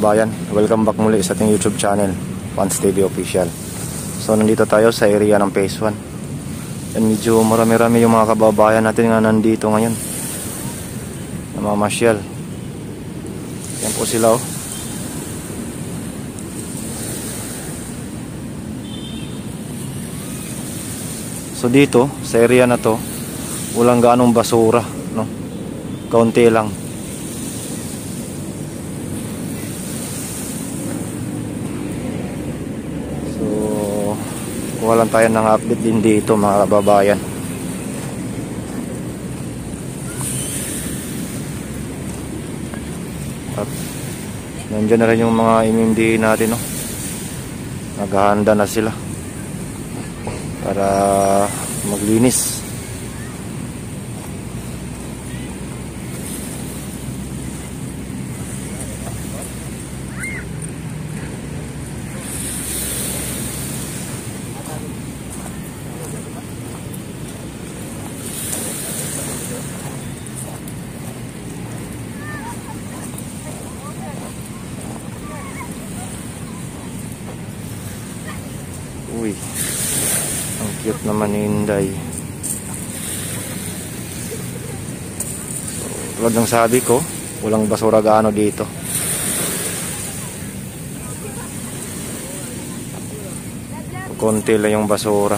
kababayan, welcome back muli sa ating YouTube channel, Pansteady Official. So nandito tayo sa area ng Phase 1. And medyo marami-rami yung mga kababayan natin nga nandito ngayon, namamasyal. Yan po sila oh. So dito sa area na to, walang gaanong basura, no? Kaunti lang. Kuha lang tayo ng update din dito mga kababayan. At nandiyan na rin yung mga MMD natin, no? Naghahanda na sila para maglinis. Uy, ang cute naman ni Inday. So, tulad ng sabi ko, walang basura gaano dito. Konti lang yung basura.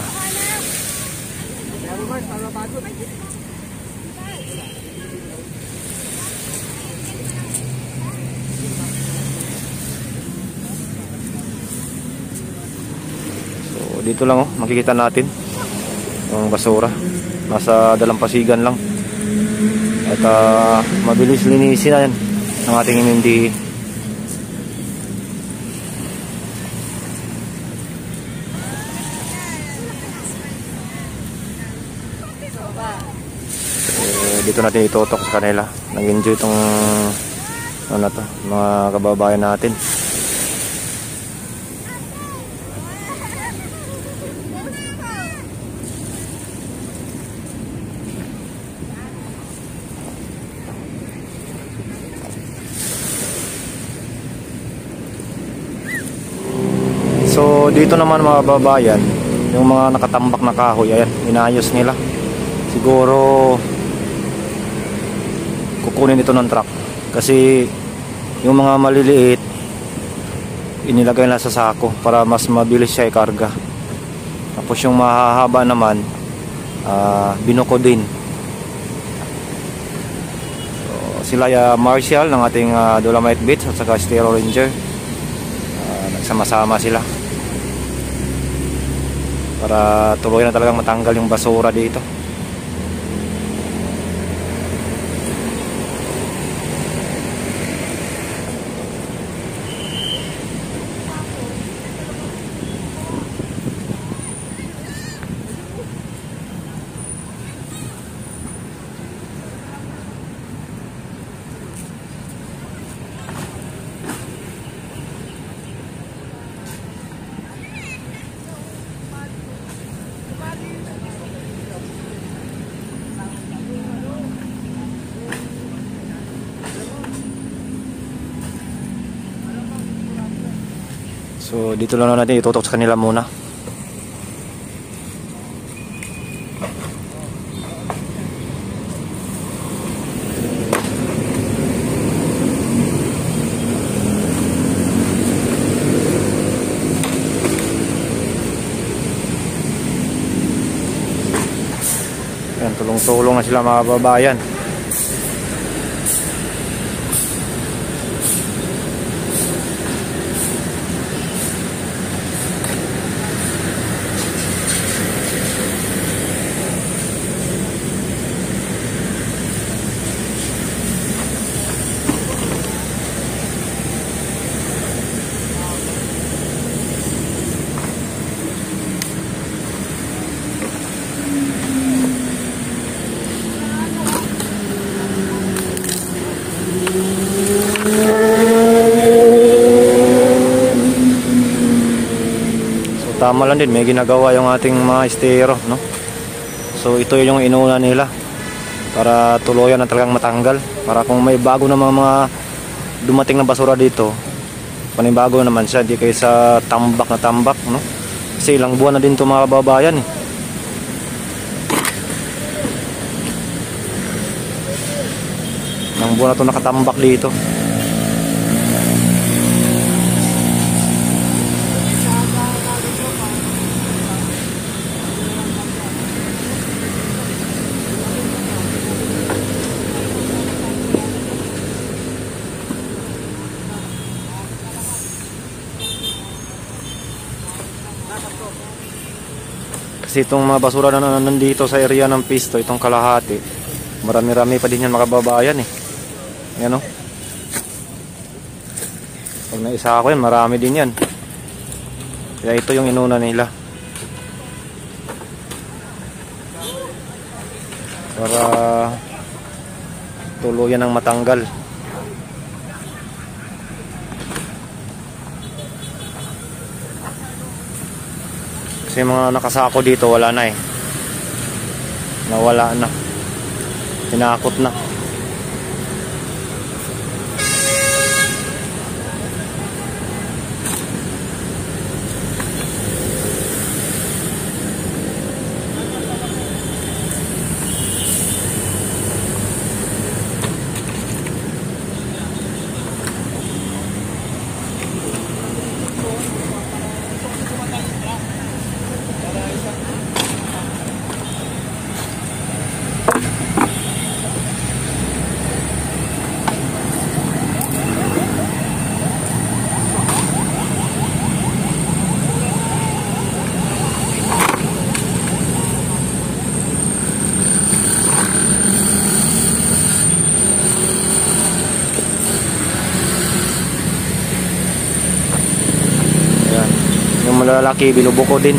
Dito lang oh, makikita natin yung basura. Nasa dalampasigan lang. At mabilis linisin na yan ng ating MMD. Dito natin itutok sa kanila. Nag-enjoy itong ano to, mga kababayan natin. So dito naman mga babayan, yung mga nakatambak na kahoy, ayan, inayos nila. Siguro kukunin ito ng truck kasi yung mga maliliit inilagay na sa sako para mas mabilis siya ikarga. Tapos yung mahahaba naman binuko din. So, sila Marshall ng ating Dolomite Beach at saka Stero Ranger, nagsama-sama sila para tuloy na talagang matanggal yung basura dito. So dito lang natin itutok sa kanila muna. Yan, tulong-tulong na sila mga babayan. Tama lang din, may ginagawa yung ating mga estero, no? So ito yung inuna nila para tuluyan na talagang matanggal, para kung may bago na mga dumating na basura dito, panibago naman siya, di kayo sa tambak na tambak, no? Kasi ilang buwan na din ito mga kababayan eh. Ilang buwan na ito nakatambak dito. Kasi itong mga basura na nandito sa area ng Pisto, itong kalahati, marami-rami pa din yan mga kababayan eh. Yan o. Pag naisa ako yan, marami din yan. Kaya ito yung inuna nila. Para tuluyan ang matanggal. Kasi mga nakasako dito wala na eh. Nawala na. Tinakot na. Malalaki, binubuko din.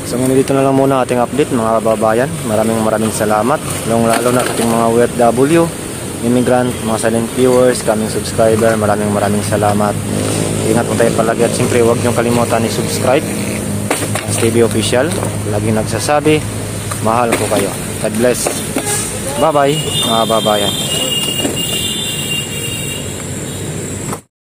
So dito na lang muna ating update mga kababayan. Maraming salamat. Lalo na sa ating mga OFW, immigrant, mga silent viewers, kaming subscriber. Maraming salamat. Ingat po tayo palagi at siyempre huwag niyong kalimutan i-subscribe STV Official. Laging nagsasabi, mahal ko kayo. God bless. Bye bye mga kababayan.